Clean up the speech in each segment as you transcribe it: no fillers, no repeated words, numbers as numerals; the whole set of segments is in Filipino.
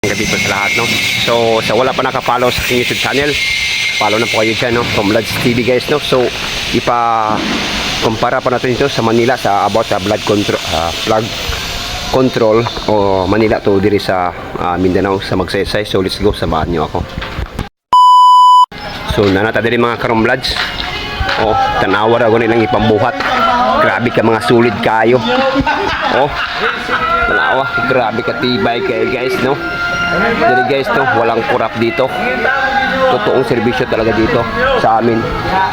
Gabi po sa lahat, no? So, sa wala pa nakapollow sa aking YouTube channel, follow na po kayo dyan, no? From Blood TV, guys, no? So, kumpara pa natin ito sa Manila sa about sa blood control o Manila to diri sa Mindanao sa Magsaysay. So, let's go, samahan nyo ako. So, nanata diri mga karong bloods. Oh, tanawa ra gani lang ipambuhat. Grabe ka mga sulid kayo. Oh, tanawa, grabe ka tibay kayo, guys, no? Dili, guys, no, walang kurap dito. Totoong serbisyo talaga dito sa amin.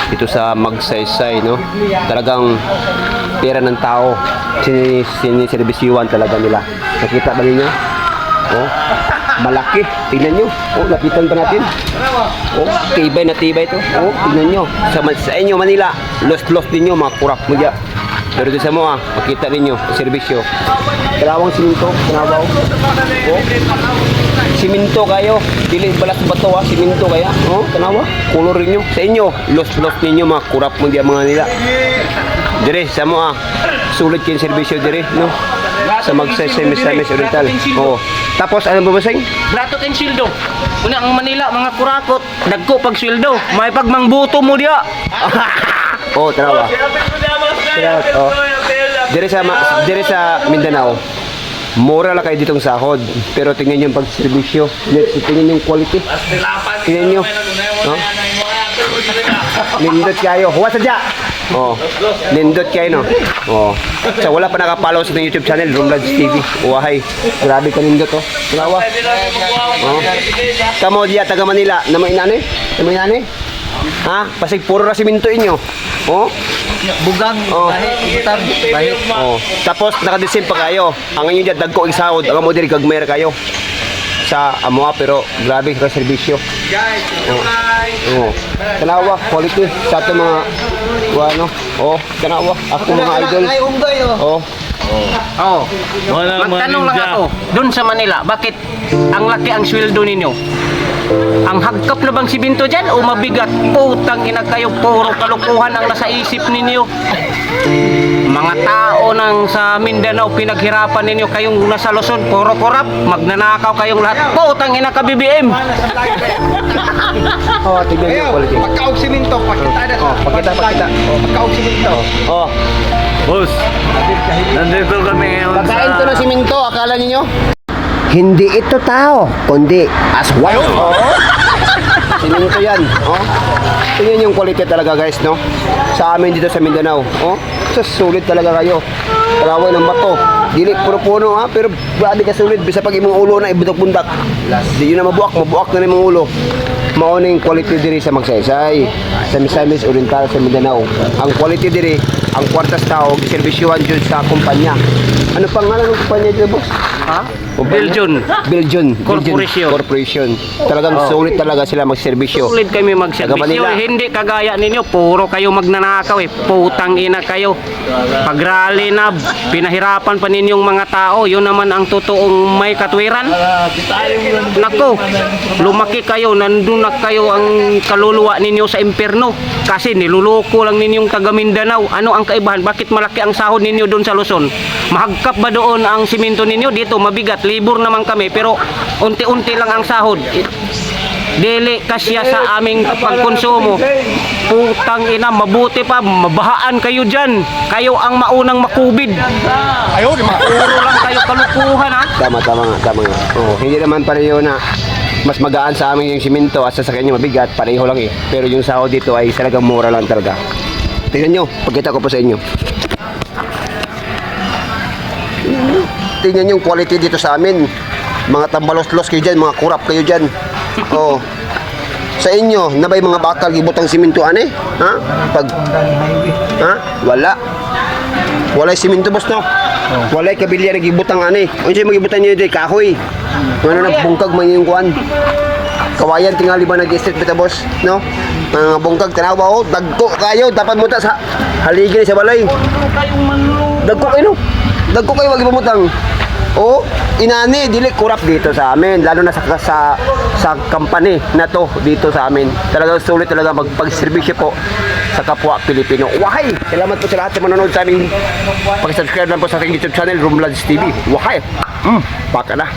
Dito sa Magsaysay, no? Talagang pera ng tao siniserbisyuhan talaga nila. Nakita ba niyo? Oh, malaki. Tingnan nyo. Oh, lapitan pa natin. Oh, tibay na tibay ito. Oh, tingnan nyo. Sa inyo, Manila, lost din nyo, mga kurap mo dyan. Pero doon sa mo, makita ninyo, servisyo. Kalawang siminto, kanawaw. Oh, siminto kayo. Dili balas bato, siminto kaya. Oh, kanawa. Color nyo. Sa inyo, lost ninyo, mga kurap mo dyan, mga nila. Dire, sa mo, sulit yung servisyo dire, no? Sa Magsaysay Misamis Oriental. Oo. Tapos ano ba basing? Bratot and sildo. Una ang Manila mga kurakot, dagko pag sildo. May pagmangbuto mo dia. Oh, tarawa. Oh. Dire sa Mindanao. Mura lang kayo ditong sahod, pero tingnan yung pagserbisyo. Tingnan yung quality. Tingnan nyo. No? Nindot kayo. Huwag sadya. Oh, nindot kayo, no? Oh. So, wala pa nakapollow sa YouTube channel, Rumlads TV. Wahay. Grabe ka nindot, oh. Tarawa. Oh. Tamo diya, taga Manila. Namay inani? Namay inani? Ha? Pasig puro ra siminto inyo. Oh. Bugang, bahit, bahit. Oh. Tapos nakadesim pa kayo. Ang inyo diyan dagko ig sahod, ang mo diri gagmayra kayo. Sa amoa pero grabe ka serbisyo. Guys, oh. Tanawa quality sa ato mga ano. Oh, tanawa ako mga idol. Oh. Oh. Magtanong lang ako, doon sa Manila, bakit ang laki ang sweldo ninyo? Ang hagkap na bang siminto dyan o mabigat? Putang ina kayo, puro kalukuhan ang nasa isip ninyo. Mga tao ng sa Mindanao, pinaghirapan ninyo kayong nasa Luzon, puro korap, magnanakaw kayong lahat. Putang ina ka BBM. Oh, tignan niyo quality. Pagkaog siminto, pakita na. Oh, pakita. Oh, pagkaog siminto. Oh. Boss, nandito kami ngayon Pagkain to ng siminto, akala niyo? Hindi ito tao, kundi aswang. Oh. Siminto yan. Oh. Tingnan yung quality talaga, guys, no? Sa amin dito sa Mindanao. Oh. So, sulit talaga kayo. Kalaway ng bato. Dili puro-puno, ha? Pero grabe ka sulit. Bisa pag imong ulo na ibundak-bundak. Di yun na mabuak na imong ulo. Mauna yung quality diri sa Magsaysay, sa Misamis Oriental, sa Mindanao. Ang quality diri, ang kwartas tao, serbisyuhan dyan sa kumpanya. Ano pangalan ng kumpanya dyan, boss? Ha? Belgian Corporation. Corporation. Talagang sulit talaga sila magserbisyo. Sulit kami Taga magserbisyo, Manila. hindi kagaya ninyo, puro kayo magnanakaw eh. Putang ina kayo. Pag rally na, pinahirapan pa ninyong mga tao, yun naman ang totoong may katwiran. Nako, lumaki kayo, nandun na kayo ang kaluluwa ninyo sa impyerno. Kasi niluloko lang ninyong taga Mindanao. Ano ang kaibahan? Bakit malaki ang sahod ninyo doon sa Luzon? Mahagkap ba doon ang siminto ninyo? Dito mabigat, libur naman kami, pero unti-unti lang ang sahod. Dili kasya sa aming pagkonsumo. Putang ina, mabuti pa, mabahaan kayo dyan. Kayo ang maunang makubid. Puro lang kayo kalukuhan, ha? Tama nga. Oh, hindi naman pareho na mas magaan sa amin yung siminto at sa kanya mabigat, pareho lang eh. Pero yung sahod dito ay talagang mura lang talaga. Tingnan nyo, pagkita ko po sa inyo. Tingnan yung quality dito sa amin. Mga tambalos-los kayo dyan, mga kurap kayo dyan. Oh. Sa inyo, nabay mga bakal gibutang siminto ane? Ha? Ha? Wala. Walay siminto, boss, no? Walay kabilya na gibutang ane. Ano siya magibutan nyo dito? Kahoy. Ano na bungkag man yung kuhan. Kawayan tingali ba nag-street bita, boss? No? Mga bungkag, tanawa, oh. Dagko kayo. Dapat mo sa haligi sa balay. Dagko kayo, no? Dagko kayo, wag ibumutang. Oh, inani, dili kurap dito sa amin. Lalo na sa company na to dito sa amin. Talagang sulit talaga magpagserbisyo po sa kapwa Pilipino. Wahay! Salamat po sa lahat sa manonood sa aming pag-subscribe lang po sa ating YouTube channel, Rumlads TV. Wahay! Baka na.